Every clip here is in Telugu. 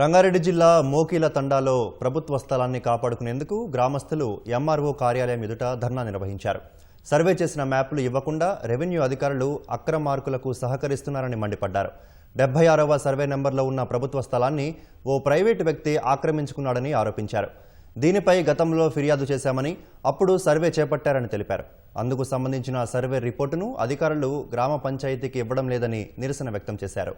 రంగారెడ్డి జిల్లా మోకిల తండాలో ప్రభుత్వ స్థలాన్ని కాపాడుకునేందుకు గ్రామస్తులు ఎంఆర్ఓ కార్యాలయం ఎదుట ధర్నా నిర్వహించారు. సర్వే చేసిన మ్యాప్లు ఇవ్వకుండా రెవెన్యూ అధికారులు అక్రమార్కులకు సహకరిస్తున్నారని మండిపడ్డారు. 76వ సర్వే నంబర్లో ఉన్న ప్రభుత్వ స్థలాన్ని ఓ ప్రైవేటు వ్యక్తి ఆక్రమించుకున్నాడని ఆరోపించారు. దీనిపై గతంలో ఫిర్యాదు చేశామని, అప్పుడు సర్వే చేపట్టారని తెలిపారు. అందుకు సంబంధించిన సర్వే రిపోర్టును అధికారులు గ్రామ పంచాయతీకి ఇవ్వడం లేదని నిరసన వ్యక్తం చేశారు.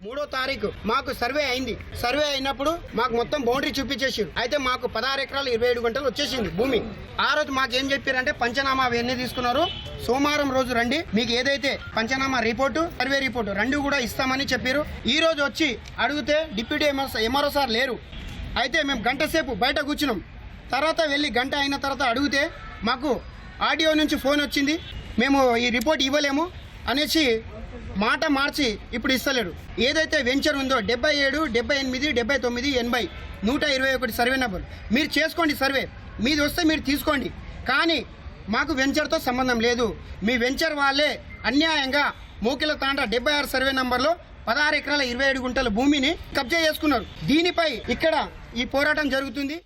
మూడో తారీఖు మాకు సర్వే అయింది. సర్వే అయినప్పుడు మాకు మొత్తం బౌండరీ చూపించేసారు. అయితే మాకు 16 ఎకరాలు 27 గుంటలు వచ్చేసింది భూమి. ఆ రోజు మాకు ఏం చెప్పారంటే పంచనామా అవన్నీ తీసుకున్నారు. సోమవారం రోజు రండి, మీకు ఏదైతే పంచనామా రిపోర్టు, సర్వే రిపోర్టు రెండు కూడా ఇస్తామని చెప్పారు. ఈ రోజు వచ్చి అడిగితే డిప్యూటీ ఎంఆర్ఓ సార్ లేరు. అయితే మేము గంట సేపు బయట కూర్చున్నాం. తర్వాత వెళ్ళి గంట అయిన తర్వాత అడిగితే మాకు ఆడియో నుంచి ఫోన్ వచ్చింది, మేము ఈ రిపోర్ట్ ఇవ్వలేము అనేసి మాట మార్చి ఇప్పుడు ఇస్తలేడు. ఏదైతే వెంచర్ ఉందో 77, 78, 79, 80, 121 సర్వే నెంబర్ మీరు చేసుకోండి. సర్వే మీది వస్తే మీరు తీసుకోండి, కానీ మాకు వెంచర్తో సంబంధం లేదు. మీ వెంచర్ వాళ్ళే అన్యాయంగా మోకిల తాండా 76 సర్వే నంబర్లో 16 ఎకరాల 27 గుంటల భూమిని కబ్జా చేసుకున్నారు. దీనిపై ఇక్కడ ఈ పోరాటం జరుగుతుంది.